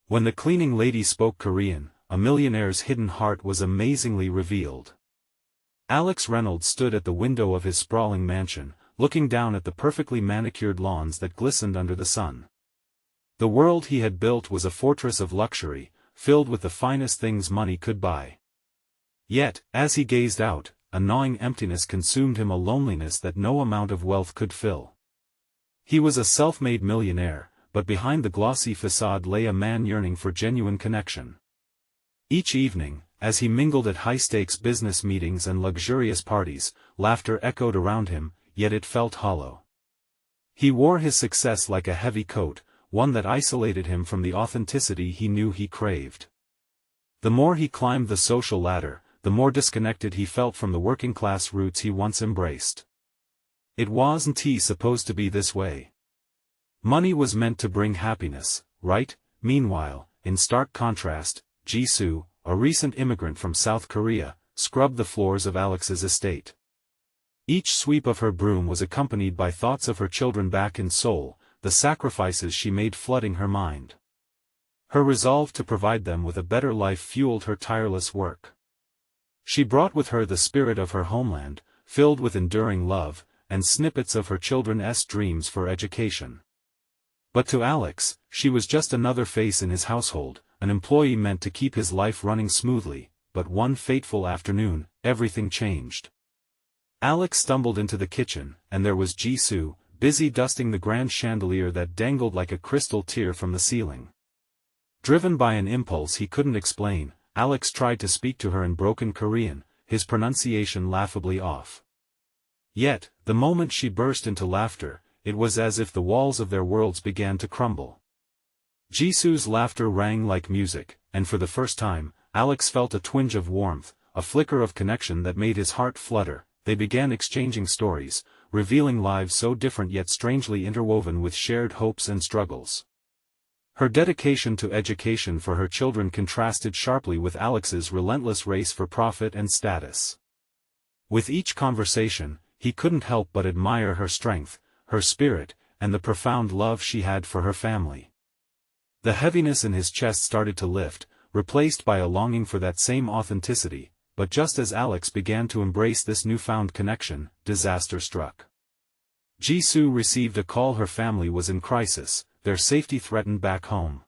When the cleaning lady spoke Korean, a millionaire's hidden heart was amazingly revealed. Alex Reynolds stood at the window of his sprawling mansion, looking down at the perfectly manicured lawns that glistened under the sun. The world he had built was a fortress of luxury, filled with the finest things money could buy. Yet, as he gazed out, a gnawing emptiness consumed him, a loneliness that no amount of wealth could fill. He was a self-made millionaire, but behind the glossy facade lay a man yearning for genuine connection. Each evening, as he mingled at high-stakes business meetings and luxurious parties, laughter echoed around him, yet it felt hollow. He wore his success like a heavy coat, one that isolated him from the authenticity he knew he craved. The more he climbed the social ladder, the more disconnected he felt from the working-class roots he once embraced. It wasn't supposed to be this way. Money was meant to bring happiness, right? Meanwhile, in stark contrast, Ji-Soo, a recent immigrant from South Korea, scrubbed the floors of Alex's estate. Each sweep of her broom was accompanied by thoughts of her children back in Seoul, the sacrifices she made flooding her mind. Her resolve to provide them with a better life fueled her tireless work. She brought with her the spirit of her homeland, filled with enduring love, and snippets of her children's dreams for education. But to Alex, she was just another face in his household, an employee meant to keep his life running smoothly, but one fateful afternoon, everything changed. Alex stumbled into the kitchen, and there was Ji-Soo, busy dusting the grand chandelier that dangled like a crystal tear from the ceiling. Driven by an impulse he couldn't explain, Alex tried to speak to her in broken Korean, his pronunciation laughably off. Yet, the moment she burst into laughter, it was as if the walls of their worlds began to crumble. Ji-Soo's laughter rang like music, and for the first time, Alex felt a twinge of warmth, a flicker of connection that made his heart flutter. They began exchanging stories, revealing lives so different yet strangely interwoven with shared hopes and struggles. Her dedication to education for her children contrasted sharply with Alex's relentless race for profit and status. With each conversation, he couldn't help but admire her strength, her spirit, and the profound love she had for her family. The heaviness in his chest started to lift, replaced by a longing for that same authenticity, but just as Alex began to embrace this newfound connection, disaster struck. Ji-Soo received a call. Her family was in crisis, their safety threatened back home.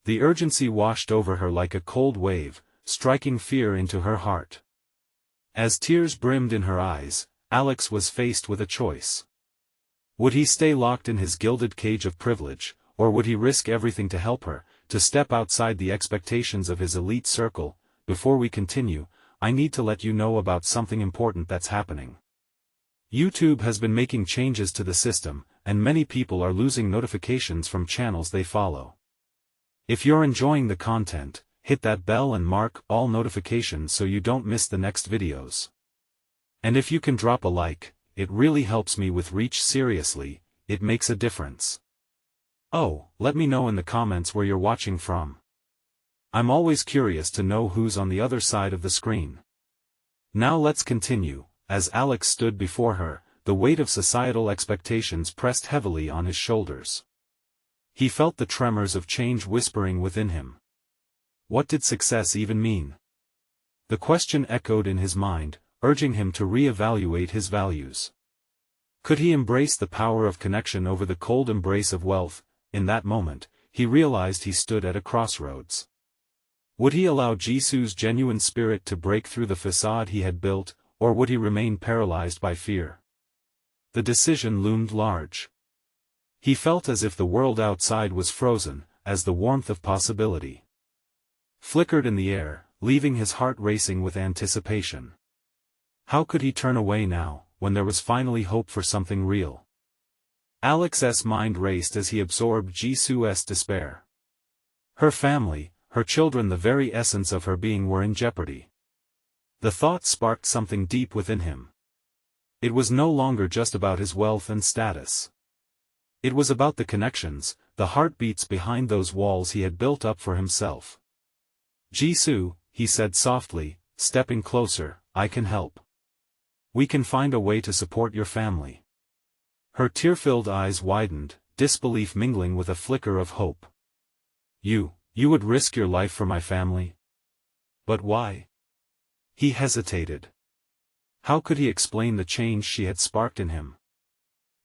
The urgency washed over her like a cold wave, striking fear into her heart. As tears brimmed in her eyes, Alex was faced with a choice. Would he stay locked in his gilded cage of privilege, or would he risk everything to help her, to step outside the expectations of his elite circle? Before we continue, I need to let you know about something important that's happening. YouTube has been making changes to the system, and many people are losing notifications from channels they follow. If you're enjoying the content, hit that bell and mark all notifications so you don't miss the next videos. And if you can drop a like, it really helps me with reach. Seriously, it makes a difference. Oh, let me know in the comments where you're watching from. I'm always curious to know who's on the other side of the screen. Now let's continue. As Alex stood before her, the weight of societal expectations pressed heavily on his shoulders. He felt the tremors of change whispering within him. What did success even mean? The question echoed in his mind, urging him to re-evaluate his values. Could he embrace the power of connection over the cold embrace of wealth? In that moment, he realized he stood at a crossroads. Would he allow Ji-Soo's genuine spirit to break through the facade he had built, or would he remain paralyzed by fear? The decision loomed large. He felt as if the world outside was frozen, as the warmth of possibility flickered in the air, leaving his heart racing with anticipation. How could he turn away now, when there was finally hope for something real? Alex's mind raced as he absorbed Ji-Soo's despair. Her family, her children, the very essence of her being, were in jeopardy. The thought sparked something deep within him. It was no longer just about his wealth and status. It was about the connections, the heartbeats behind those walls he had built up for himself. Ji-Soo, he said softly, stepping closer, I can help. We can find a way to support your family. Her tear-filled eyes widened, disbelief mingling with a flicker of hope. You You would risk your life for my family? But why? He hesitated. How could he explain the change she had sparked in him?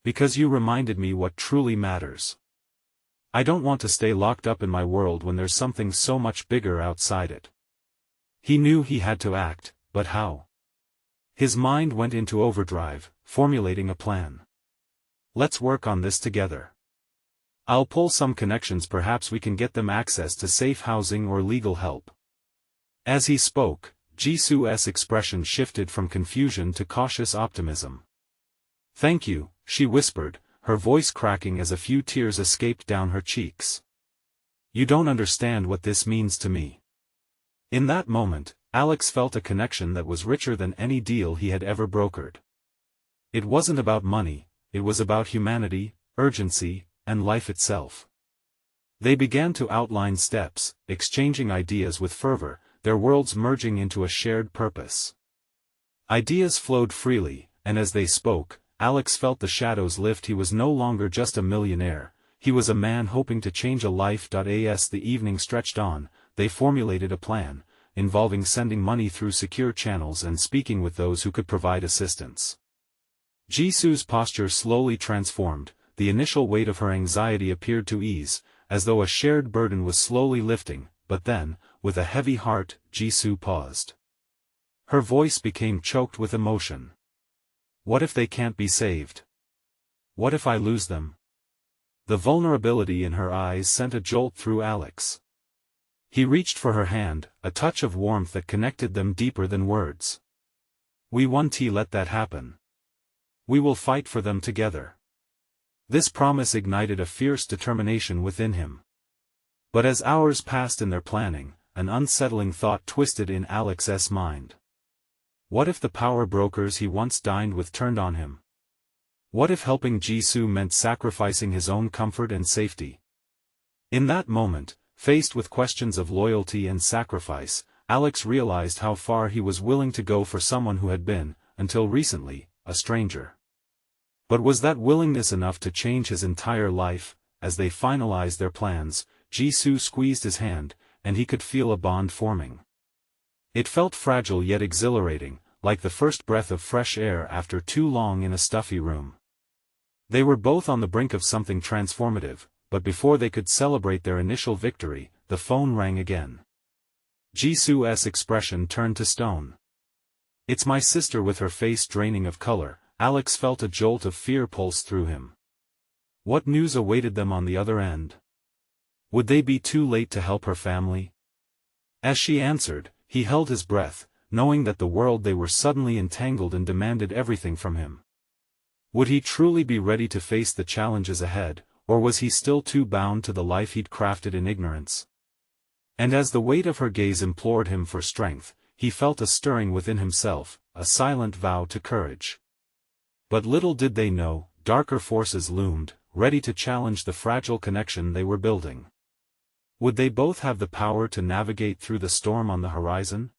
Because you reminded me what truly matters. I don't want to stay locked up in my world when there's something so much bigger outside it. He knew he had to act, but how? His mind went into overdrive, formulating a plan. Let's work on this together. I'll pull some connections, perhaps we can get them access to safe housing or legal help. As he spoke, Ji-Soo's expression shifted from confusion to cautious optimism. Thank you, she whispered, her voice cracking as a few tears escaped down her cheeks. You don't understand what this means to me. In that moment, Alex felt a connection that was richer than any deal he had ever brokered. It wasn't about money, it was about humanity, urgency, and life itself. They began to outline steps, exchanging ideas with fervor, their worlds merging into a shared purpose. Ideas flowed freely, and as they spoke, Alex felt the shadows lift. He was no longer just a millionaire, he was a man hoping to change a life. As the evening stretched on, they formulated a plan, involving sending money through secure channels and speaking with those who could provide assistance. Ji-Soo's posture slowly transformed, the initial weight of her anxiety appeared to ease, as though a shared burden was slowly lifting, but then, with a heavy heart, Ji-Soo paused. Her voice became choked with emotion. What if they can't be saved? What if I lose them? The vulnerability in her eyes sent a jolt through Alex. He reached for her hand, a touch of warmth that connected them deeper than words. We won't let that happen. We will fight for them together. This promise ignited a fierce determination within him. But as hours passed in their planning, an unsettling thought twisted in Alex's mind. What if the power brokers he once dined with turned on him? What if helping Ji-Soo meant sacrificing his own comfort and safety? In that moment, faced with questions of loyalty and sacrifice, Alex realized how far he was willing to go for someone who had been, until recently, a stranger. But was that willingness enough to change his entire life? As they finalized their plans, Ji-Soo squeezed his hand, and he could feel a bond forming. It felt fragile yet exhilarating, like the first breath of fresh air after too long in a stuffy room. They were both on the brink of something transformative, but before they could celebrate their initial victory, the phone rang again. Ji-Soo's expression turned to stone. It's my sister. With her face draining of color, Alex felt a jolt of fear pulse through him. What news awaited them on the other end? Would they be too late to help her family? As she answered, he held his breath, knowing that the world they were suddenly entangled in demanded everything from him. Would he truly be ready to face the challenges ahead, or was he still too bound to the life he'd crafted in ignorance? And as the weight of her gaze implored him for strength, he felt a stirring within himself, a silent vow to courage. But little did they know, darker forces loomed, ready to challenge the fragile connection they were building. Would they both have the power to navigate through the storm on the horizon?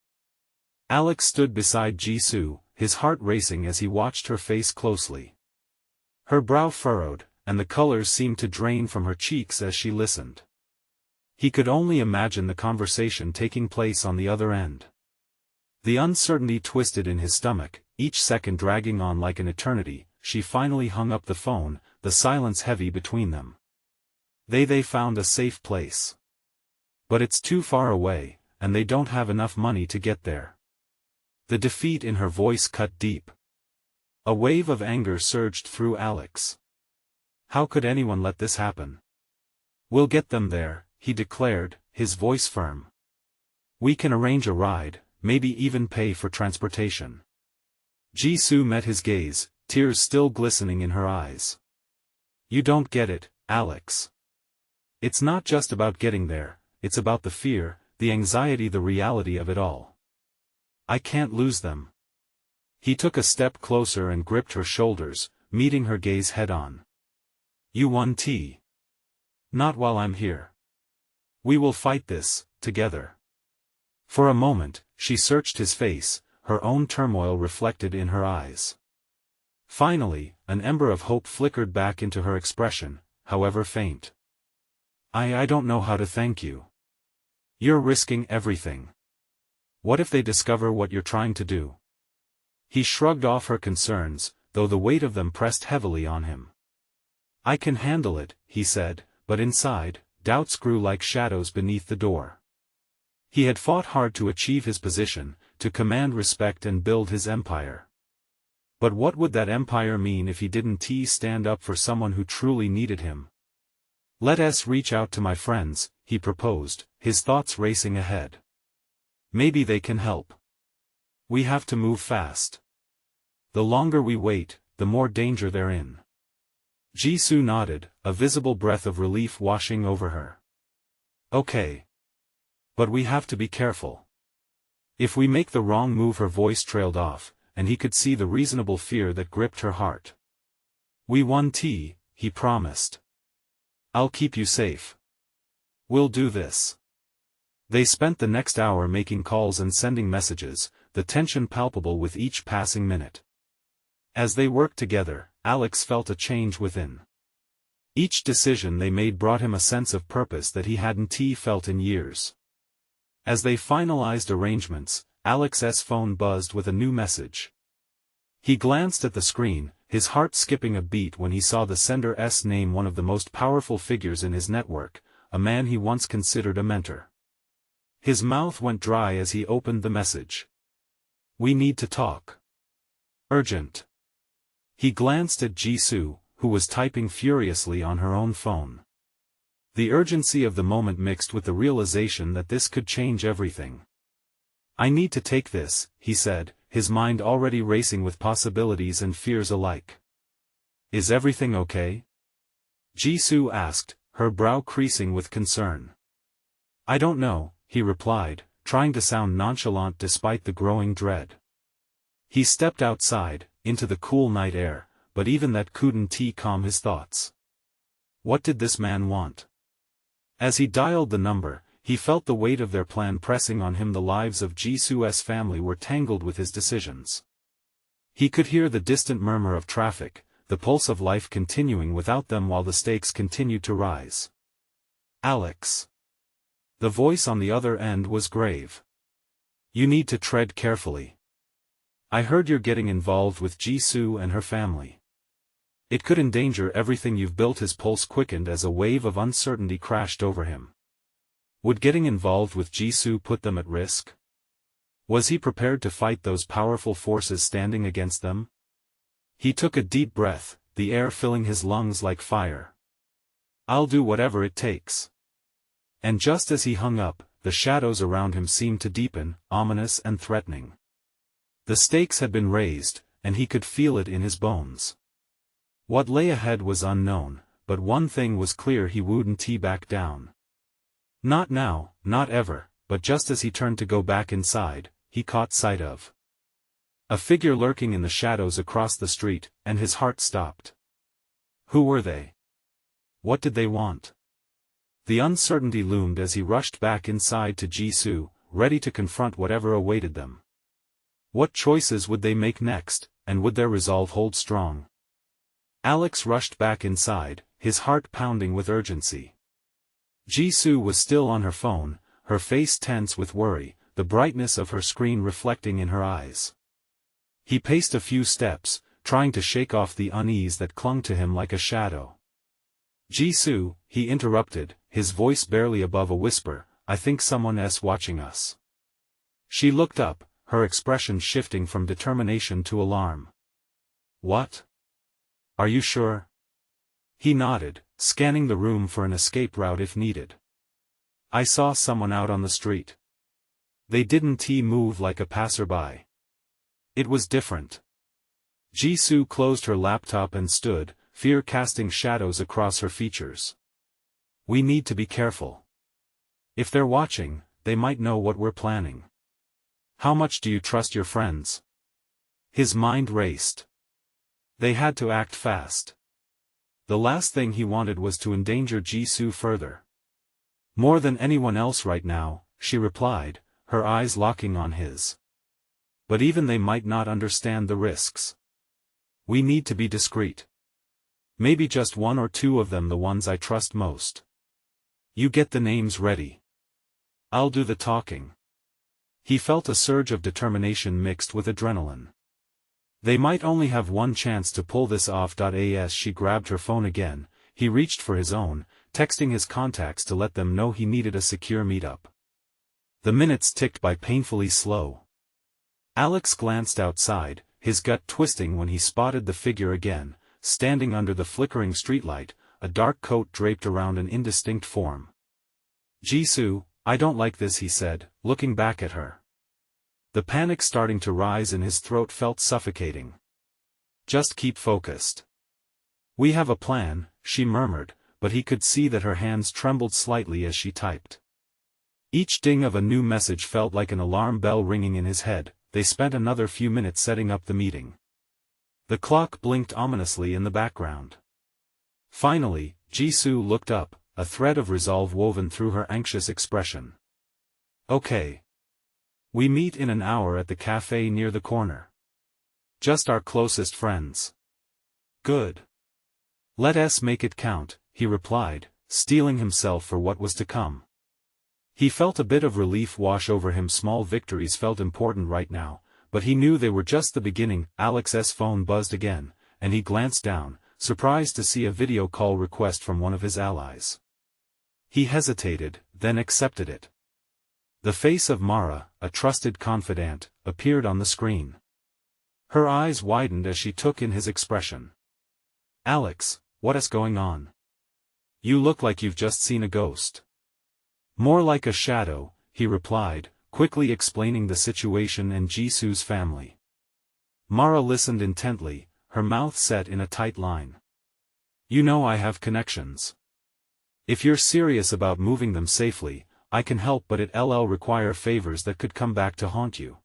Alex stood beside Ji-Soo, his heart racing as he watched her face closely. Her brow furrowed, and the colors seemed to drain from her cheeks as she listened. He could only imagine the conversation taking place on the other end. The uncertainty twisted in his stomach, each second dragging on like an eternity. She finally hung up the phone, the silence heavy between them. They found a safe place. But it's too far away, and they don't have enough money to get there. The defeat in her voice cut deep. A wave of anger surged through Alex. How could anyone let this happen? We'll get them there, he declared, his voice firm. We can arrange a ride, maybe even pay for transportation. Ji-Soo met his gaze, tears still glistening in her eyes. You don't get it, Alex. It's not just about getting there, it's about the fear, the anxiety, the reality of it all. I can't lose them. He took a step closer and gripped her shoulders, meeting her gaze head-on. You won't. Not while I'm here. We will fight this, together. For a moment, she searched his face, her own turmoil reflected in her eyes. Finally, an ember of hope flickered back into her expression, however faint. I don't know how to thank you. You're risking everything. What if they discover what you're trying to do? He shrugged off her concerns, though the weight of them pressed heavily on him. I can handle it, he said, but inside, doubts grew like shadows beneath the door. He had fought hard to achieve his position, to command respect and build his empire. But what would that empire mean if he didn't stand up for someone who truly needed him? Let us reach out to my friends, he proposed, his thoughts racing ahead. Maybe they can help. We have to move fast. The longer we wait, the more danger they're in. Ji-Soo nodded, a visible breath of relief washing over her. Okay. But we have to be careful. If we make the wrong move, her voice trailed off, and he could see the reasonable fear that gripped her heart. We won, he promised. I'll keep you safe. We'll do this. They spent the next hour making calls and sending messages, the tension palpable with each passing minute. As they worked together, Alex felt a change within. Each decision they made brought him a sense of purpose that he hadn't felt in years. As they finalized arrangements, Alex's phone buzzed with a new message. He glanced at the screen, his heart skipping a beat when he saw the sender's name, one of the most powerful figures in his network, a man he once considered a mentor. His mouth went dry as he opened the message. We need to talk. Urgent. He glanced at Ji-Soo, who was typing furiously on her own phone. The urgency of the moment mixed with the realization that this could change everything. I need to take this, he said, his mind already racing with possibilities and fears alike. Is everything okay? Ji-Soo asked, her brow creasing with concern. I don't know, he replied, trying to sound nonchalant despite the growing dread. He stepped outside, into the cool night air, but even that couldn't calm his thoughts. What did this man want? As he dialed the number, he felt the weight of their plan pressing on him. The lives of Ji-Soo's family were tangled with his decisions. He could hear the distant murmur of traffic, the pulse of life continuing without them while the stakes continued to rise. Alex. The voice on the other end was grave. You need to tread carefully. I heard you're getting involved with Ji-Soo and her family. It could endanger everything you've built. His pulse quickened as a wave of uncertainty crashed over him. Would getting involved with Ji-Soo put them at risk? Was he prepared to fight those powerful forces standing against them? He took a deep breath, the air filling his lungs like fire. I'll do whatever it takes. And just as he hung up, the shadows around him seemed to deepen, ominous and threatening. The stakes had been raised, and he could feel it in his bones. What lay ahead was unknown, but one thing was clear: he wouldn't back down. Not now, not ever. But just as he turned to go back inside, he caught sight of a figure lurking in the shadows across the street, and his heart stopped. Who were they? What did they want? The uncertainty loomed as he rushed back inside to Ji-Soo, ready to confront whatever awaited them. What choices would they make next, and would their resolve hold strong? Alex rushed back inside, his heart pounding with urgency. Ji-Soo was still on her phone, her face tense with worry, the brightness of her screen reflecting in her eyes. He paced a few steps, trying to shake off the unease that clung to him like a shadow. Ji-Soo, he interrupted, his voice barely above a whisper, I think someone's watching us. She looked up, her expression shifting from determination to alarm. What? Are you sure? He nodded, scanning the room for an escape route if needed. I saw someone out on the street. They didn't move like a passerby. It was different. Ji-Soo closed her laptop and stood, fear casting shadows across her features. We need to be careful. If they're watching, they might know what we're planning. How much do you trust your friends? His mind raced. They had to act fast. The last thing he wanted was to endanger Ji-Soo further. More than anyone else right now, she replied, her eyes locking on his. But even they might not understand the risks. We need to be discreet. Maybe just one or two of them, the ones I trust most. You get the names ready. I'll do the talking. He felt a surge of determination mixed with adrenaline. They might only have one chance to pull this off. As she grabbed her phone again, he reached for his own, texting his contacts to let them know he needed a secure meetup. The minutes ticked by painfully slow. Alex glanced outside, his gut twisting when he spotted the figure again, standing under the flickering streetlight, a dark coat draped around an indistinct form. Ji-Soo, I don't like this, he said, looking back at her. The panic starting to rise in his throat felt suffocating. Just keep focused. We have a plan, she murmured, but he could see that her hands trembled slightly as she typed. Each ding of a new message felt like an alarm bell ringing in his head. They spent another few minutes setting up the meeting. The clock blinked ominously in the background. Finally, Ji-Soo looked up, a thread of resolve woven through her anxious expression. Okay. We meet in an hour at the cafe near the corner. Just our closest friends. Good. Let us make it count, he replied, steeling himself for what was to come. He felt a bit of relief wash over him. Small victories felt important right now, but he knew they were just the beginning. Alex's phone buzzed again, and he glanced down, surprised to see a video call request from one of his allies. He hesitated, then accepted it. The face of Mara, a trusted confidant, appeared on the screen. Her eyes widened as she took in his expression. Alex, what is going on? You look like you've just seen a ghost. More like a shadow, he replied, quickly explaining the situation and Ji-Soo's family. Mara listened intently, her mouth set in a tight line. You know I have connections. If you're serious about moving them safely, I can help, but it'll require favors that could come back to haunt you.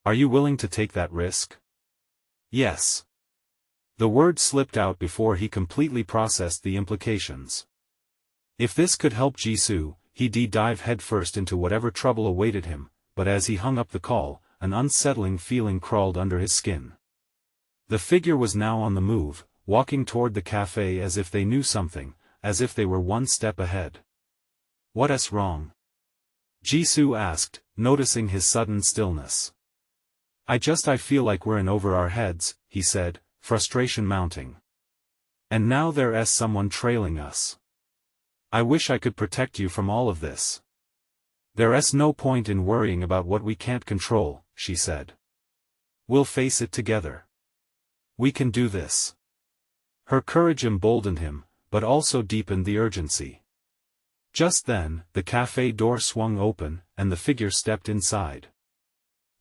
Are you willing to take that risk? Yes. The word slipped out before he completely processed the implications. If this could help Ji-Soo, he'd dive headfirst into whatever trouble awaited him, but as he hung up the call, an unsettling feeling crawled under his skin. The figure was now on the move, walking toward the cafe as if they knew something, as if they were one step ahead. What's wrong? Ji-Soo asked, noticing his sudden stillness. I feel like we're in over our heads, he said, frustration mounting. And now there's someone trailing us. I wish I could protect you from all of this. There's no point in worrying about what we can't control, she said. We'll face it together. We can do this. Her courage emboldened him, but also deepened the urgency. Just then, the cafe door swung open, and the figure stepped inside.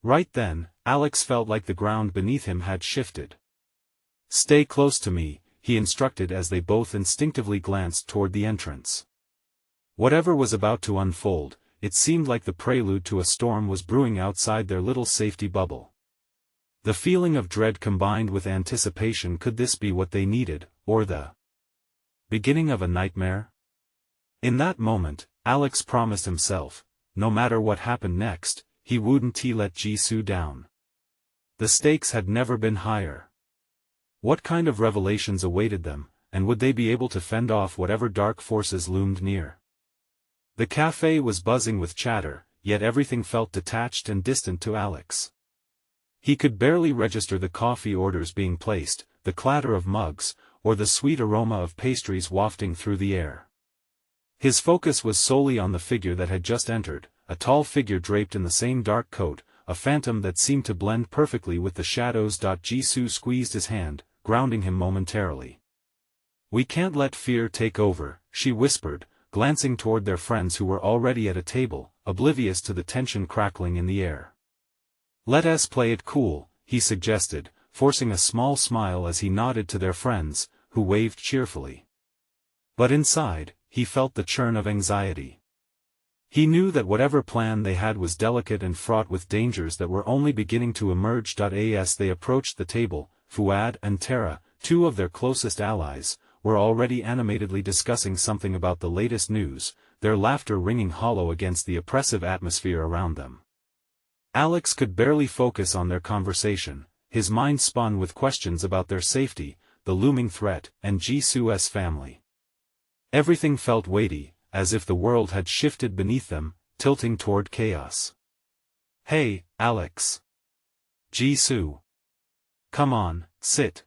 Right then, Alex felt like the ground beneath him had shifted. Stay close to me, he instructed as they both instinctively glanced toward the entrance. Whatever was about to unfold, it seemed like the prelude to a storm was brewing outside their little safety bubble. The feeling of dread combined with anticipation. Could this be what they needed, or the beginning of a nightmare? In that moment, Alex promised himself, no matter what happened next, he wouldn't let Ji-Soo down. The stakes had never been higher. What kind of revelations awaited them, and would they be able to fend off whatever dark forces loomed near? The cafe was buzzing with chatter, yet everything felt detached and distant to Alex. He could barely register the coffee orders being placed, the clatter of mugs, or the sweet aroma of pastries wafting through the air. His focus was solely on the figure that had just entered, a tall figure draped in the same dark coat, a phantom that seemed to blend perfectly with the shadows. Ji-Soo squeezed his hand, grounding him momentarily. We can't let fear take over, she whispered, glancing toward their friends who were already at a table, oblivious to the tension crackling in the air. Let us play it cool, he suggested, forcing a small smile as he nodded to their friends, who waved cheerfully. But inside, he felt the churn of anxiety. He knew that whatever plan they had was delicate and fraught with dangers that were only beginning to emerge. As they approached the table, Fuad and Tara, two of their closest allies, were already animatedly discussing something about the latest news, their laughter ringing hollow against the oppressive atmosphere around them. Alex could barely focus on their conversation, his mind spun with questions about their safety, the looming threat, and Ji-Soo's family. Everything felt weighty, as if the world had shifted beneath them. tilting toward chaos. "Hey, Alex. Ji-Soo. Come on, sit."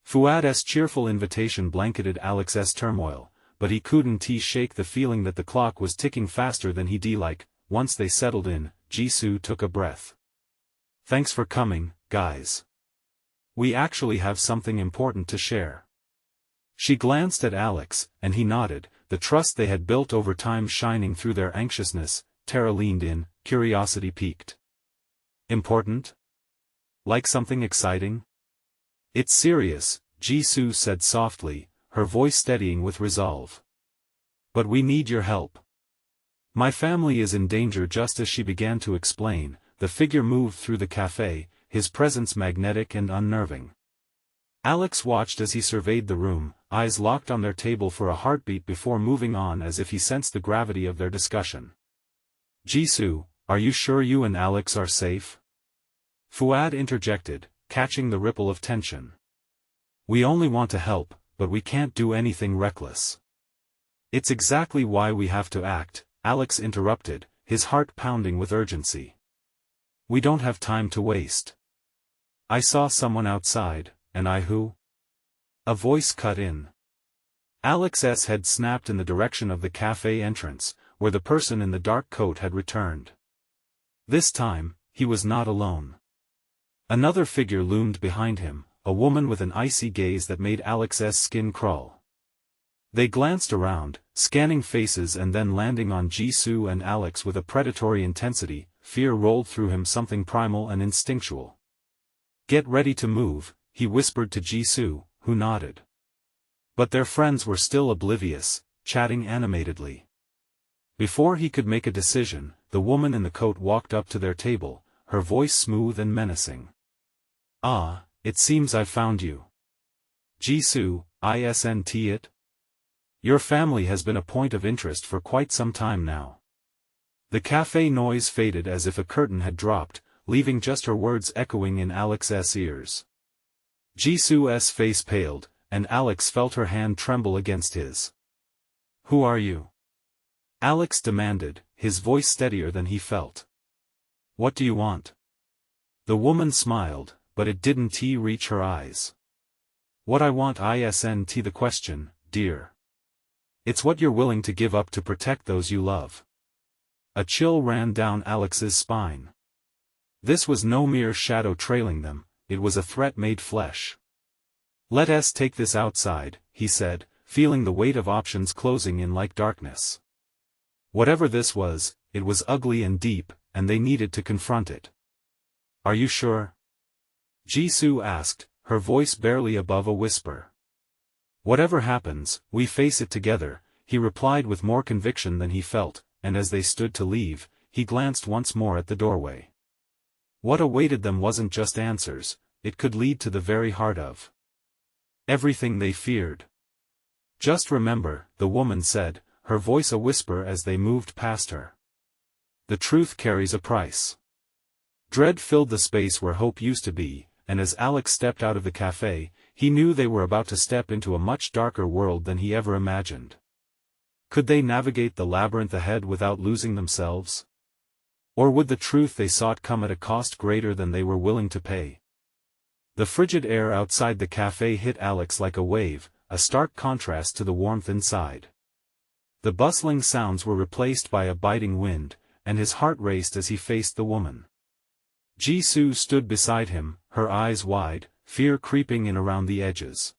Fuad's cheerful invitation blanketed Alex's turmoil, but he couldn't shake the feeling that the clock was ticking faster than he'd like. Once they settled in, Ji-Soo took a breath. "Thanks for coming, guys. We actually have something important to share." She glanced at Alex, and he nodded, the trust they had built over time shining through their anxiousness. Tara leaned in, curiosity piqued. "Important? Like something exciting?" "It's serious," Ji-Soo said softly, her voice steadying with resolve. "But we need your help. My family is in danger." Just as she began to explain, the figure moved through the cafe, his presence magnetic and unnerving. Alex watched as he surveyed the room, eyes locked on their table for a heartbeat before moving on as if he sensed the gravity of their discussion. "Ji-Soo, are you sure you and Alex are safe?" Fuad interjected, catching the ripple of tension. "We only want to help, but we can't do anything reckless." "It's exactly why we have to act," Alex interrupted, his heart pounding with urgency. "We don't have time to waste. I saw someone outside, and who?" A voice cut in. Alex's head snapped in the direction of the cafe entrance, where the person in the dark coat had returned. This time, he was not alone. Another figure loomed behind him, a woman with an icy gaze that made Alex's skin crawl. They glanced around, scanning faces and then landing on Ji-Soo and Alex with a predatory intensity. Fear rolled through him, something primal and instinctual. "Get ready to move," he whispered to Ji-Soo, who nodded. But their friends were still oblivious, chatting animatedly. Before he could make a decision, the woman in the coat walked up to their table, her voice smooth and menacing. "Ah, it seems I found you. Ji-Soo, isn't it? Your family has been a point of interest for quite some time now." The cafe noise faded as if a curtain had dropped, leaving just her words echoing in Alex's ears. Ji-Soo's face paled, and Alex felt her hand tremble against his. "Who are you?" Alex demanded, his voice steadier than he felt. "What do you want?" The woman smiled, but it didn't reach her eyes. "What I want isn't the question, dear. It's what you're willing to give up to protect those you love." A chill ran down Alex's spine. This was no mere shadow trailing them, it was a threat made flesh. "Let us take this outside," he said, feeling the weight of options closing in like darkness. Whatever this was, it was ugly and deep, and they needed to confront it. "Are you sure?" Ji-Soo asked, her voice barely above a whisper. "Whatever happens, we face it together," he replied with more conviction than he felt, and as they stood to leave, he glanced once more at the doorway. What awaited them wasn't just answers, it could lead to the very heart of everything they feared. "Just remember," the woman said, her voice a whisper as they moved past her. "The truth carries a price." Dread filled the space where hope used to be, and as Alex stepped out of the cafe, he knew they were about to step into a much darker world than he ever imagined. Could they navigate the labyrinth ahead without losing themselves? Or would the truth they sought come at a cost greater than they were willing to pay? The frigid air outside the cafe hit Alex like a wave, a stark contrast to the warmth inside. The bustling sounds were replaced by a biting wind, and his heart raced as he faced the woman. Ji-Soo stood beside him, her eyes wide, fear creeping in around the edges.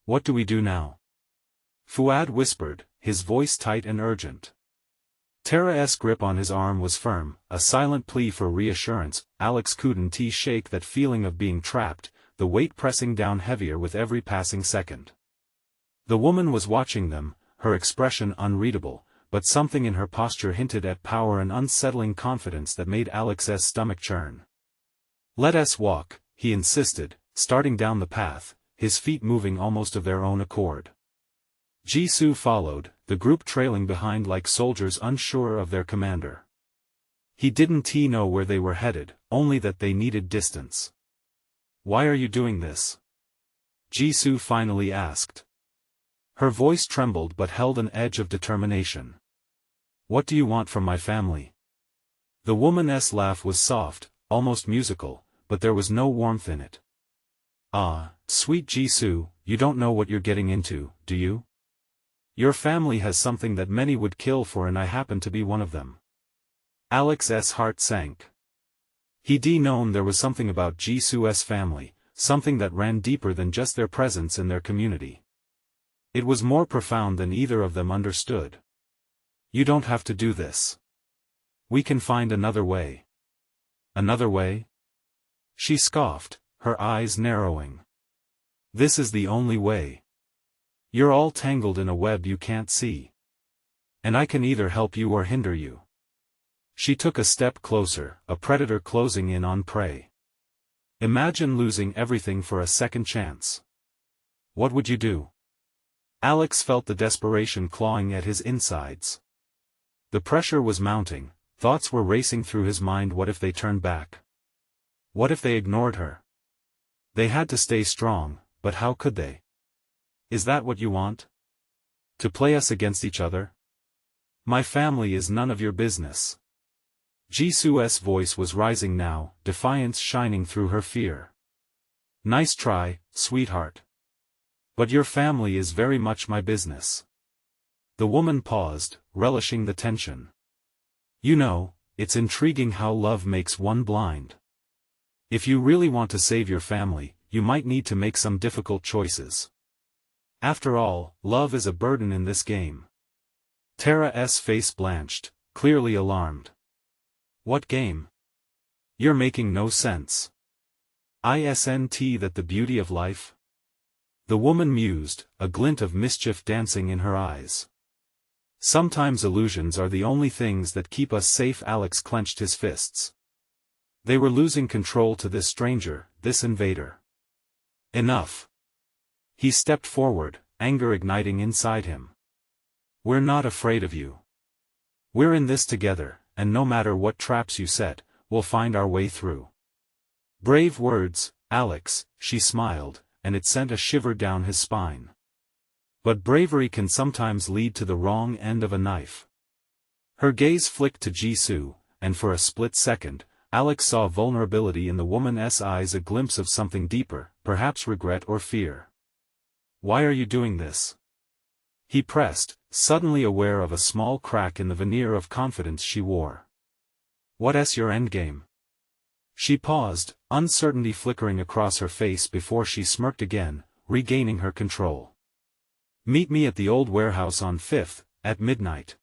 "What do we do now?" Fuad whispered, his voice tight and urgent. Tara's grip on his arm was firm, a silent plea for reassurance. Alex couldn't shake that feeling of being trapped, the weight pressing down heavier with every passing second. The woman was watching them, her expression unreadable, but something in her posture hinted at power and unsettling confidence that made Alex's stomach churn. "Let us walk," he insisted, starting down the path, his feet moving almost of their own accord. Ji-Soo followed, the group trailing behind like soldiers unsure of their commander. He didn't know where they were headed, only that they needed distance. "Why are you doing this?" Ji-Soo finally asked. Her voice trembled but held an edge of determination. What do you want from my family? The woman's laugh was soft, almost musical, but there was no warmth in it. Ah, sweet Ji-Soo, you don't know what you're getting into, do you? Your family has something that many would kill for, and I happen to be one of them. Alex's heart sank. He'd known there was something about Ji-Soo's family, something that ran deeper than just their presence in their community. It was more profound than either of them understood. You don't have to do this. We can find another way. Another way? She scoffed, her eyes narrowing. This is the only way. You're all tangled in a web you can't see. And I can either help you or hinder you. She took a step closer, a predator closing in on prey. Imagine losing everything for a second chance. What would you do? Alex felt the desperation clawing at his insides. The pressure was mounting, thoughts were racing through his mind. What if they turned back? What if they ignored her? They had to stay strong, but how could they? Is that what you want? To play us against each other? My family is none of your business. Ji-Soo's voice was rising now, defiance shining through her fear. Nice try, sweetheart. But your family is very much my business. The woman paused, relishing the tension. You know, it's intriguing how love makes one blind. If you really want to save your family, you might need to make some difficult choices. After all, love is a burden in this game. Tara's face blanched, clearly alarmed. What game? You're making no sense. Isn't that the beauty of life? The woman mused, a glint of mischief dancing in her eyes. Sometimes illusions are the only things that keep us safe. Alex clenched his fists. They were losing control to this stranger, this invader. Enough. He stepped forward, anger igniting inside him. We're not afraid of you. We're in this together, and no matter what traps you set, we'll find our way through. Brave words, Alex, she smiled, and it sent a shiver down his spine. But bravery can sometimes lead to the wrong end of a knife. Her gaze flicked to Ji-Soo, and for a split second, Alex saw vulnerability in the woman's eyes, a glimpse of something deeper, perhaps regret or fear. Why are you doing this? He pressed, suddenly aware of a small crack in the veneer of confidence she wore. What's your endgame? She paused, uncertainty flickering across her face before she smirked again, regaining her control. Meet me at the old warehouse on 5th, at midnight.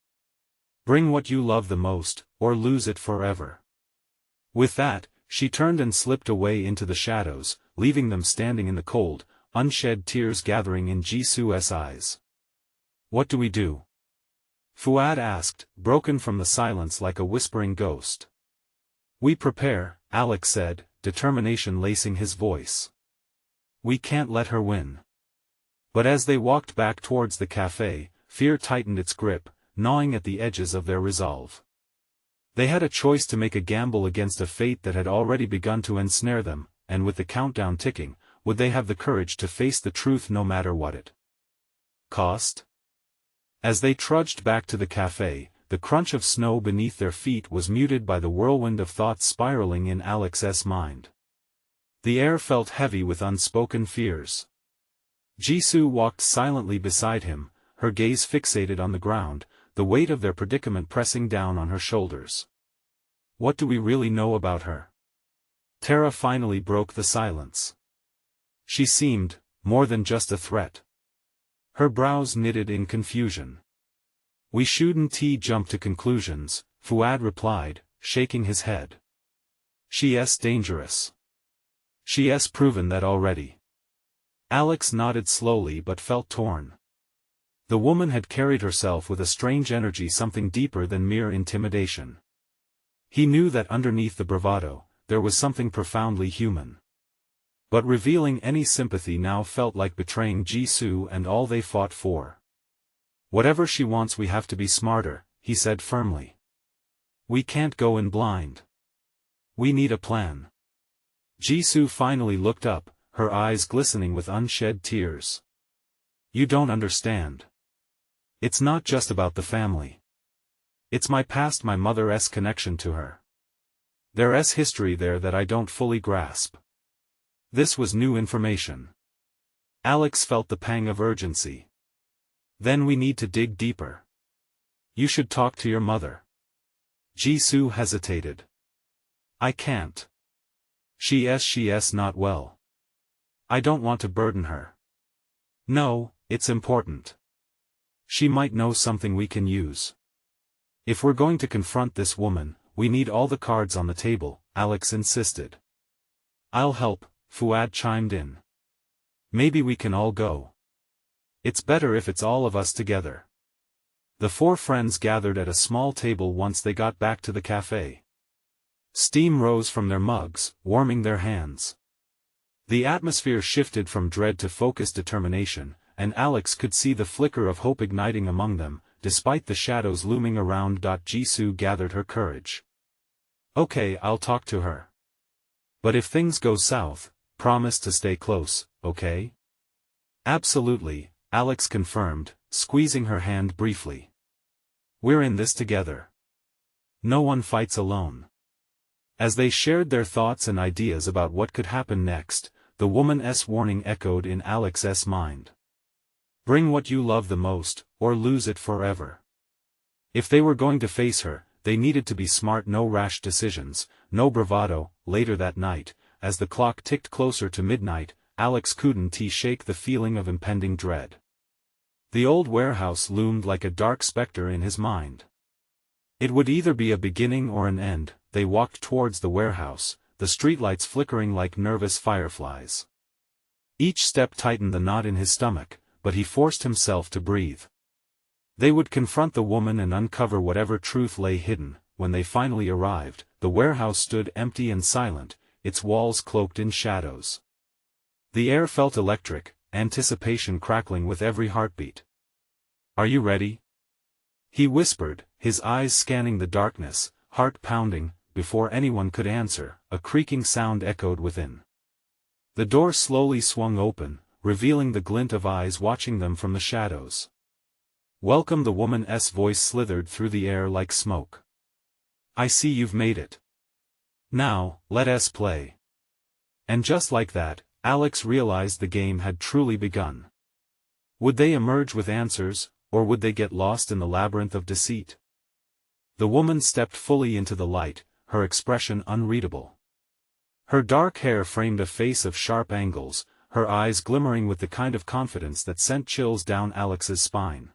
Bring what you love the most, or lose it forever. With that, she turned and slipped away into the shadows, leaving them standing in the cold, unshed tears gathering in Ji-Soo's eyes. What do we do? Fuad asked, broken from the silence like a whispering ghost. We prepare, Alex said, determination lacing his voice. We can't let her win. But as they walked back towards the cafe, fear tightened its grip, gnawing at the edges of their resolve. They had a choice to make, a gamble against a fate that had already begun to ensnare them, and with the countdown ticking, would they have the courage to face the truth no matter what it cost? As they trudged back to the cafe, the crunch of snow beneath their feet was muted by the whirlwind of thoughts spiraling in Alex's mind. The air felt heavy with unspoken fears. Ji-Soo walked silently beside him, her gaze fixated on the ground, the weight of their predicament pressing down on her shoulders. What do we really know about her? Tara finally broke the silence. She seemed more than just a threat. Her brows knitted in confusion. We shouldn't jump to conclusions, Fuad replied, shaking his head. She's dangerous. She's proven that already. Alex nodded slowly but felt torn. The woman had carried herself with a strange energy, something deeper than mere intimidation. He knew that underneath the bravado, there was something profoundly human. But revealing any sympathy now felt like betraying Ji-Soo and all they fought for. Whatever she wants, we have to be smarter, he said firmly. We can't go in blind. We need a plan. Ji-Soo finally looked up, her eyes glistening with unshed tears. You don't understand. It's not just about the family. It's my past, my mother's connection to her. There's history there that I don't fully grasp. This was new information. Alex felt the pang of urgency. Then we need to dig deeper. You should talk to your mother. Ji-Soo hesitated. I can't. She's not well. I don't want to burden her. No, it's important. She might know something we can use. If we're going to confront this woman, we need all the cards on the table, Alex insisted. I'll help, Fuad chimed in. Maybe we can all go. It's better if it's all of us together. The four friends gathered at a small table once they got back to the cafe. Steam rose from their mugs, warming their hands. The atmosphere shifted from dread to focused determination, and Alex could see the flicker of hope igniting among them, despite the shadows looming around. Ji-Soo gathered her courage. Okay, I'll talk to her. But if things go south, promise to stay close, okay? Absolutely, Alex confirmed, squeezing her hand briefly. We're in this together. No one fights alone. As they shared their thoughts and ideas about what could happen next, the woman's warning echoed in Alex's mind. Bring what you love the most, or lose it forever. If they were going to face her, they needed to be smart. No rash decisions, no bravado. Later that night, as the clock ticked closer to midnight, Alex couldn't shake the feeling of impending dread. The old warehouse loomed like a dark specter in his mind. It would either be a beginning or an end. They walked towards the warehouse, the streetlights flickering like nervous fireflies. Each step tightened the knot in his stomach, but he forced himself to breathe. They would confront the woman and uncover whatever truth lay hidden. When they finally arrived, the warehouse stood empty and silent, its walls cloaked in shadows. The air felt electric, anticipation crackling with every heartbeat. Are you ready? He whispered, his eyes scanning the darkness, heart pounding. Before anyone could answer, a creaking sound echoed within. The door slowly swung open, revealing the glint of eyes watching them from the shadows. Welcome. The woman's voice slithered through the air like smoke. I see you've made it. Now, let us play. And just like that, Alex realized the game had truly begun. Would they emerge with answers, or would they get lost in the labyrinth of deceit? The woman stepped fully into the light, her expression unreadable. Her dark hair framed a face of sharp angles, her eyes glimmering with the kind of confidence that sent chills down Alex's spine.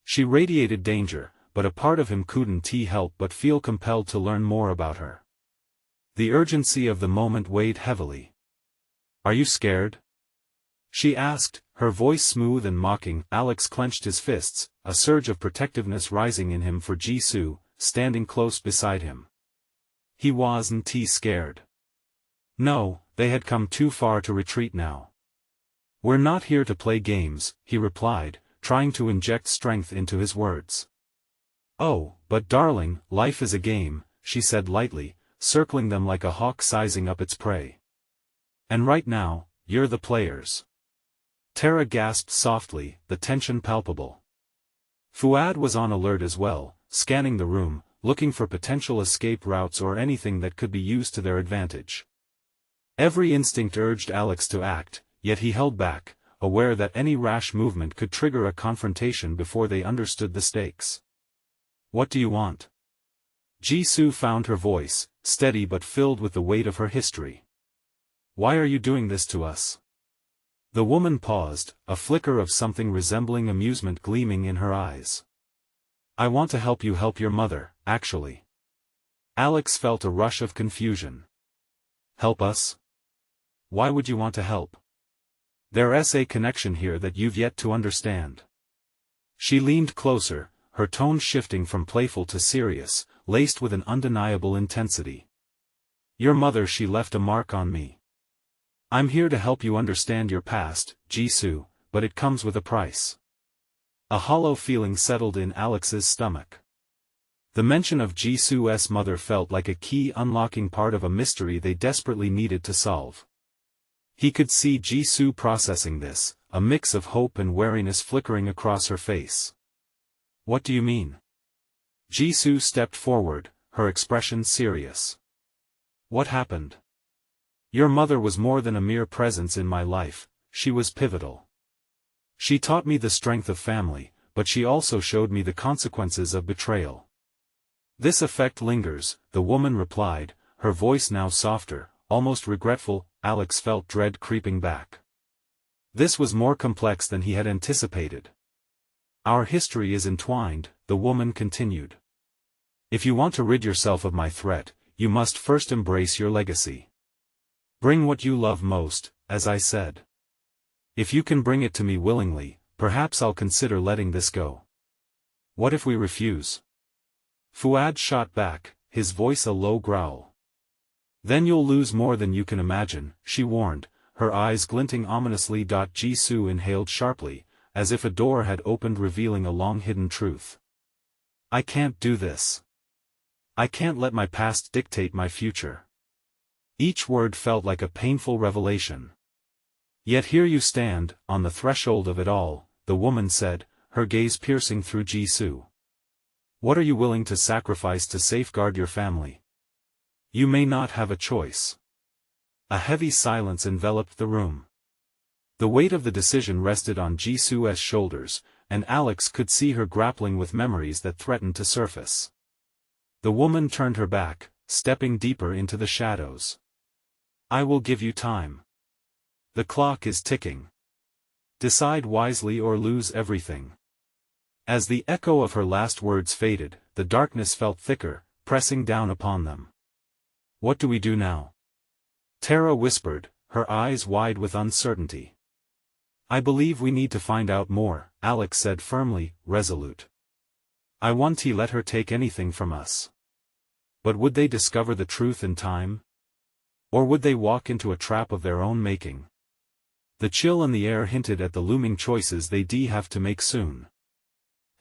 She radiated danger, but a part of him couldn't help but feel compelled to learn more about her. The urgency of the moment weighed heavily. Are you scared? She asked, her voice smooth and mocking. Alex clenched his fists, a surge of protectiveness rising in him for Ji-Soo, standing close beside him. He wasn't scared. No, they had come too far to retreat now. We're not here to play games, he replied, trying to inject strength into his words. Oh, but darling, life is a game, she said lightly, circling them like a hawk sizing up its prey. And right now, you're the players. Tara gasped softly, the tension palpable. Fuad was on alert as well, scanning the room, looking for potential escape routes or anything that could be used to their advantage. Every instinct urged Alex to act, yet he held back, aware that any rash movement could trigger a confrontation before they understood the stakes. What do you want? Ji-Soo found her voice, steady but filled with the weight of her history. Why are you doing this to us? The woman paused, a flicker of something resembling amusement gleaming in her eyes. I want to help you help your mother, actually. Alex felt a rush of confusion. Help us? Why would you want to help? There's a connection here that you've yet to understand. She leaned closer, her tone shifting from playful to serious, laced with an undeniable intensity. Your mother, she left a mark on me. I'm here to help you understand your past, Ji-Soo, but it comes with a price. A hollow feeling settled in Alex's stomach. The mention of Ji-Soo's mother felt like a key unlocking part of a mystery they desperately needed to solve. He could see Ji-Soo processing this, a mix of hope and wariness flickering across her face. What do you mean? Ji-Soo stepped forward, her expression serious. What happened? Your mother was more than a mere presence in my life, she was pivotal. She taught me the strength of family, but she also showed me the consequences of betrayal. This effect lingers, the woman replied, her voice now softer, almost regretful. Alex felt dread creeping back. This was more complex than he had anticipated. Our history is entwined, the woman continued. If you want to rid yourself of my threat, you must first embrace your legacy. Bring what you love most, as I said. If you can bring it to me willingly, perhaps I'll consider letting this go. What if we refuse? Fuad shot back, his voice a low growl. Then you'll lose more than you can imagine, she warned, her eyes glinting ominously. Ji-Soo inhaled sharply, as if a door had opened revealing a long-hidden truth. I can't do this. I can't let my past dictate my future. Each word felt like a painful revelation. Yet here you stand, on the threshold of it all, the woman said, her gaze piercing through Ji-Soo. What are you willing to sacrifice to safeguard your family? You may not have a choice. A heavy silence enveloped the room. The weight of the decision rested on Ji-Soo's shoulders, and Alex could see her grappling with memories that threatened to surface. The woman turned her back, stepping deeper into the shadows. I will give you time. The clock is ticking. Decide wisely or lose everything. As the echo of her last words faded, the darkness felt thicker, pressing down upon them. What do we do now? Tara whispered, her eyes wide with uncertainty. I believe we need to find out more, Alex said firmly, resolute. I won't let her take anything from us. But would they discover the truth in time? Or would they walk into a trap of their own making? The chill in the air hinted at the looming choices they'd have to make soon.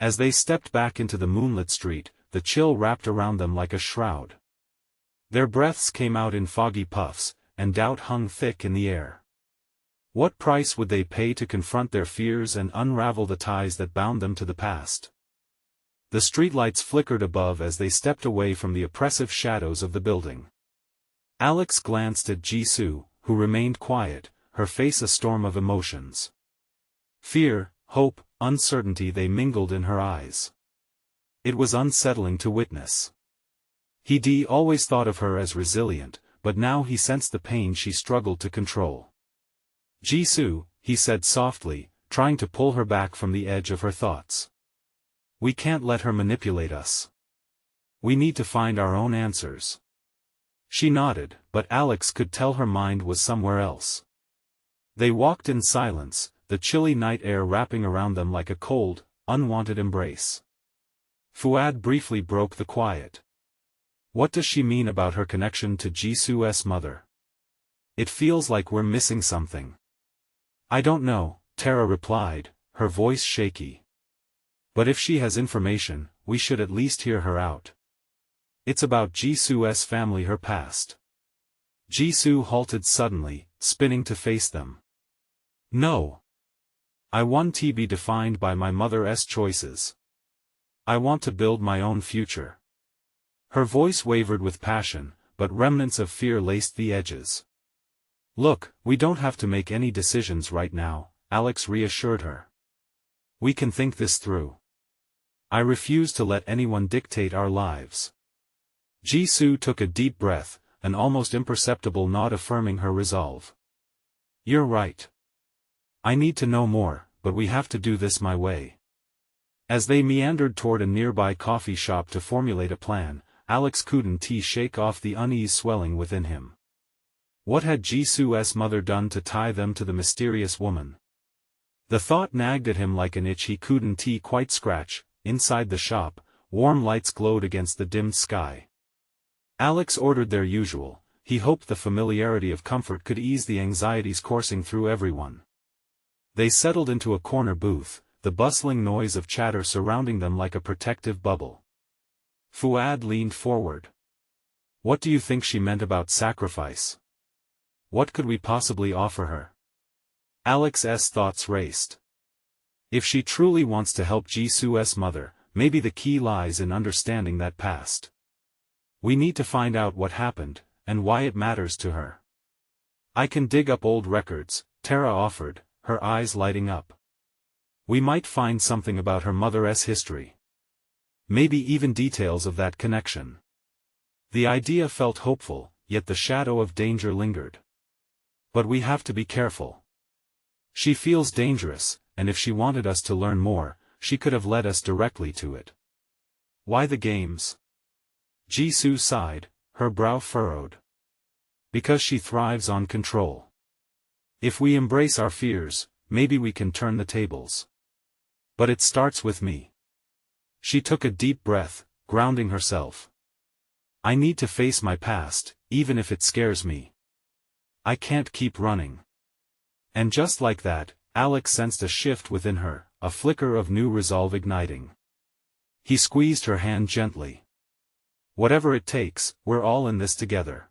As they stepped back into the moonlit street, the chill wrapped around them like a shroud. Their breaths came out in foggy puffs, and doubt hung thick in the air. What price would they pay to confront their fears and unravel the ties that bound them to the past? The streetlights flickered above as they stepped away from the oppressive shadows of the building. Alex glanced at Ji-Soo, who remained quiet, her face a storm of emotions. Fear, hope, uncertainty they mingled in her eyes. It was unsettling to witness. He'd always thought of her as resilient, but now he sensed the pain she struggled to control. Ji-Soo, he said softly, trying to pull her back from the edge of her thoughts. We can't let her manipulate us. We need to find our own answers. She nodded, but Alex could tell her mind was somewhere else. They walked in silence, the chilly night air wrapping around them like a cold, unwanted embrace. Fuad briefly broke the quiet. What does she mean about her connection to Ji-Soo's mother? It feels like we're missing something. I don't know, Tara replied, her voice shaky. But if she has information, we should at least hear her out. It's about Ji-Soo's family, her past. Ji-Soo halted suddenly, spinning to face them. No. I want to be defined by my mother's choices. I want to build my own future. Her voice wavered with passion, but remnants of fear laced the edges. Look, we don't have to make any decisions right now, Alex reassured her. We can think this through. I refuse to let anyone dictate our lives. Ji-Soo took a deep breath, an almost imperceptible nod affirming her resolve. You're right. I need to know more, but we have to do this my way. As they meandered toward a nearby coffee shop to formulate a plan, Alex couldn't shake off the unease swelling within him. What had Ji-Soo's mother done to tie them to the mysterious woman? The thought nagged at him like an itch he couldn't quite scratch. Inside the shop, warm lights glowed against the dimmed sky. Alex ordered their usual. He hoped the familiarity of comfort could ease the anxieties coursing through everyone. They settled into a corner booth, the bustling noise of chatter surrounding them like a protective bubble. Fuad leaned forward. What do you think she meant about sacrifice? What could we possibly offer her? Alex's thoughts raced. If she truly wants to help Ji-Soo's mother, maybe the key lies in understanding that past. We need to find out what happened, and why it matters to her. I can dig up old records, Tara offered, her eyes lighting up. We might find something about her mother's history. Maybe even details of that connection. The idea felt hopeful, yet the shadow of danger lingered. But we have to be careful. She feels dangerous, and if she wanted us to learn more, she could have led us directly to it. Why the games? Ji-Soo sighed, her brow furrowed. Because she thrives on control. If we embrace our fears, maybe we can turn the tables. But it starts with me. She took a deep breath, grounding herself. I need to face my past, even if it scares me. I can't keep running. And just like that, Alex sensed a shift within her, a flicker of new resolve igniting. He squeezed her hand gently. Whatever it takes, we're all in this together.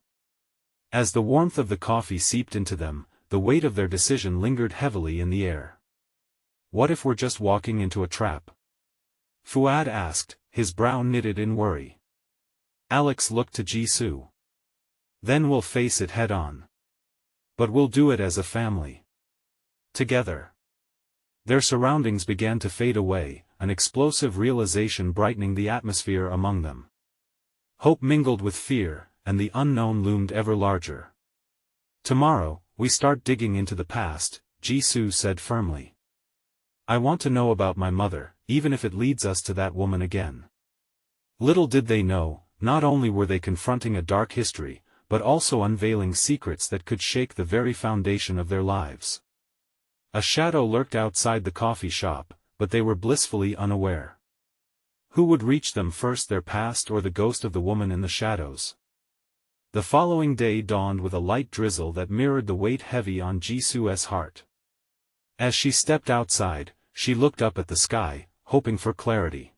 As the warmth of the coffee seeped into them, the weight of their decision lingered heavily in the air. What if we're just walking into a trap? Fuad asked, his brow knitted in worry. Alex looked to Ji-Soo. Then we'll face it head-on. But we'll do it as a family. Together. Their surroundings began to fade away, an explosive realization brightening the atmosphere among them. Hope mingled with fear, and the unknown loomed ever larger. Tomorrow, we start digging into the past, Ji-Soo said firmly. I want to know about my mother, even if it leads us to that woman again. Little did they know, not only were they confronting a dark history, but also unveiling secrets that could shake the very foundation of their lives. A shadow lurked outside the coffee shop, but they were blissfully unaware. Who would reach them first, their past or the ghost of the woman in the shadows? The following day dawned with a light drizzle that mirrored the weight heavy on Ji-Soo's heart. As she stepped outside, she looked up at the sky, hoping for clarity.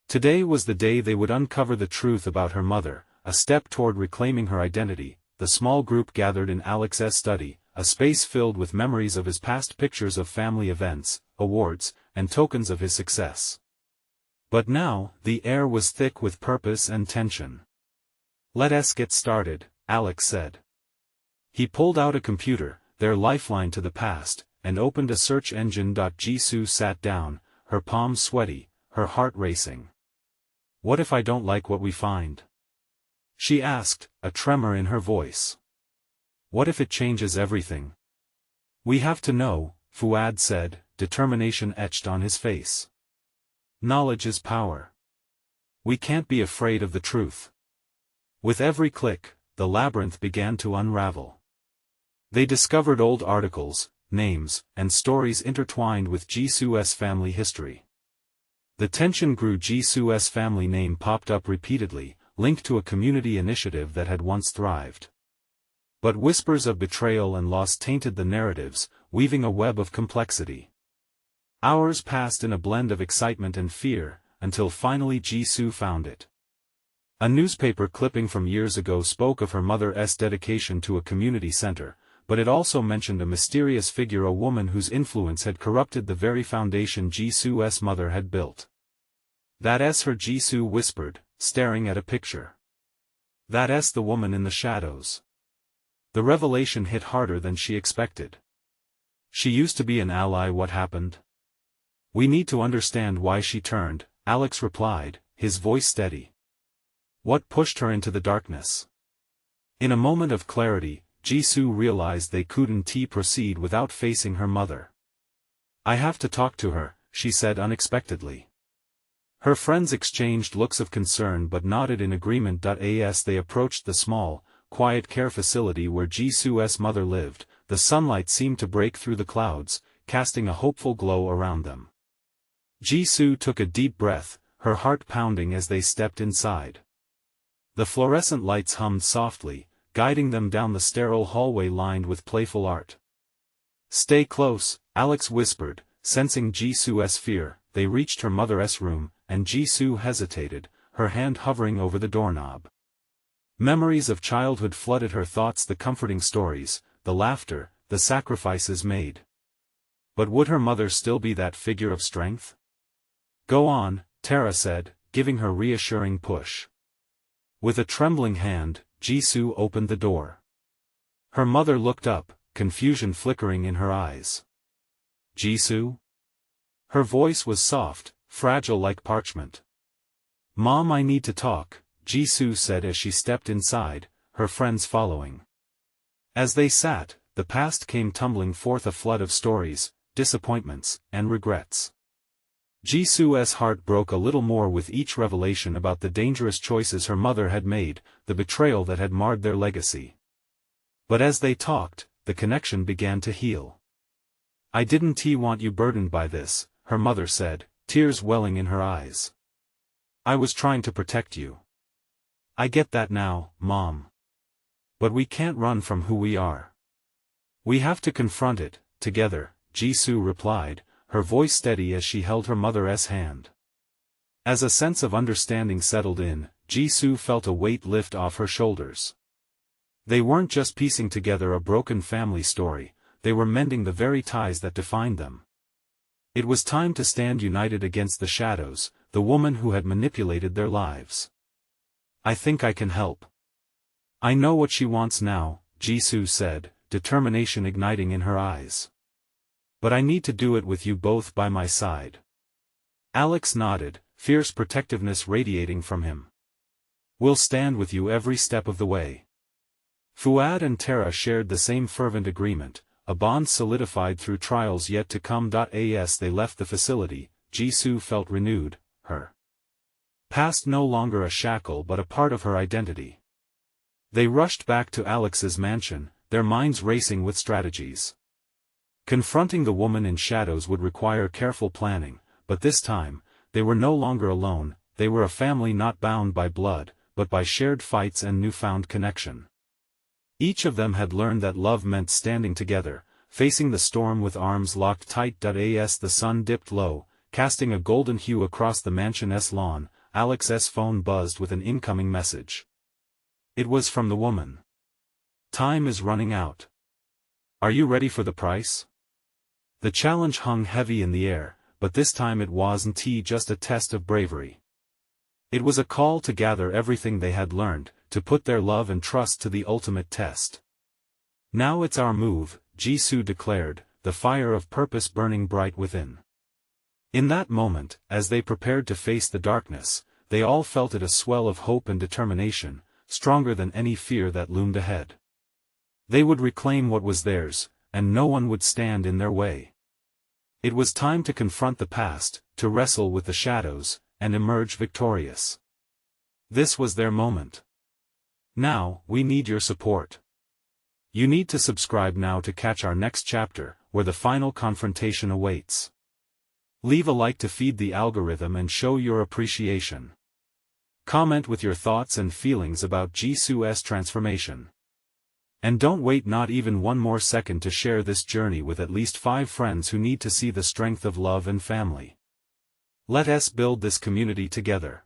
Today was the day they would uncover the truth about her mother, a step toward reclaiming her identity. The small group gathered in Alex's study, a space filled with memories of his past, pictures of family events, awards, and tokens of his success. But now, the air was thick with purpose and tension. Let's get started, Alex said. He pulled out a computer, their lifeline to the past, and opened a search engine. Ji-Soo sat down, her palms sweaty, her heart racing. What if I don't like what we find? She asked, a tremor in her voice. What if it changes everything? We have to know, Fuad said, determination etched on his face. Knowledge is power. We can't be afraid of the truth. With every click, the labyrinth began to unravel. They discovered old articles, names, and stories intertwined with Ji-Soo's family history. The tension grew. Ji-Soo's family name popped up repeatedly, linked to a community initiative that had once thrived. But whispers of betrayal and loss tainted the narratives, weaving a web of complexity. Hours passed in a blend of excitement and fear, until finally Ji-Soo found it. A newspaper clipping from years ago spoke of her mother's dedication to a community center, but it also mentioned a mysterious figure, a woman whose influence had corrupted the very foundation Ji-Soo's mother had built. That's her, Ji-Soo whispered, staring at a picture. That's the woman in the shadows. The revelation hit harder than she expected. She used to be an ally. What happened? We need to understand why she turned, Alex replied, his voice steady. What pushed her into the darkness? In a moment of clarity, Ji-Soo realized they couldn't proceed without facing her mother. I have to talk to her, she said unexpectedly. Her friends exchanged looks of concern but nodded in agreement. As they approached the small, quiet care facility where Ji-Soo's mother lived, the sunlight seemed to break through the clouds, casting a hopeful glow around them. Ji-Soo took a deep breath, her heart pounding as they stepped inside. The fluorescent lights hummed softly, guiding them down the sterile hallway lined with playful art. Stay close, Alex whispered, sensing Ji-Soo's fear. They reached her mother's room, and Ji-Soo hesitated, her hand hovering over the doorknob. Memories of childhood flooded her thoughts, the comforting stories, the laughter, the sacrifices made. But would her mother still be that figure of strength? Go on, Tara said, giving her reassuring push. With a trembling hand, Ji-Soo opened the door. Her mother looked up, confusion flickering in her eyes. Ji-Soo? Her voice was soft, fragile like parchment. Mom, I need to talk, Ji-Soo said as she stepped inside, her friends following. As they sat, the past came tumbling forth, a flood of stories, disappointments, and regrets. Ji-Soo's heart broke a little more with each revelation about the dangerous choices her mother had made, the betrayal that had marred their legacy. But as they talked, the connection began to heal. I didn't want you burdened by this, her mother said, tears welling in her eyes. I was trying to protect you. I get that now, Mom. But we can't run from who we are. We have to confront it, together, Ji-Soo replied, her voice steady as she held her mother's hand. As a sense of understanding settled in, Ji-Soo felt a weight lift off her shoulders. They weren't just piecing together a broken family story, they were mending the very ties that defined them. It was time to stand united against the shadows, the woman who had manipulated their lives. I think I can help. I know what she wants now, Ji-Soo said, determination igniting in her eyes. But I need to do it with you both by my side. Alex nodded, fierce protectiveness radiating from him. We'll stand with you every step of the way. Fuad and Tara shared the same fervent agreement, a bond solidified through trials yet to come. As they left the facility, Ji-Soo felt renewed, her past no longer a shackle but a part of her identity. They rushed back to Alex's mansion, their minds racing with strategies. Confronting the woman in shadows would require careful planning, but this time, they were no longer alone, they were a family not bound by blood, but by shared fights and newfound connection. Each of them had learned that love meant standing together, facing the storm with arms locked tight. As the sun dipped low, casting a golden hue across the mansion's lawn, Alex's phone buzzed with an incoming message. It was from the woman. Time is running out. Are you ready for the price? The challenge hung heavy in the air, but this time it wasn't just a test of bravery. It was a call to gather everything they had learned, to put their love and trust to the ultimate test. Now it's our move, Ji-Soo declared, the fire of purpose burning bright within. In that moment, as they prepared to face the darkness, they all felt it, a swell of hope and determination, stronger than any fear that loomed ahead. They would reclaim what was theirs, and no one would stand in their way. It was time to confront the past, to wrestle with the shadows, and emerge victorious. This was their moment. Now, we need your support. You need to subscribe now to catch our next chapter, where the final confrontation awaits. Leave a like to feed the algorithm and show your appreciation. Comment with your thoughts and feelings about Ji-Soo's transformation. And don't wait not even one more second to share this journey with at least 5 friends who need to see the strength of love and family. Let us build this community together.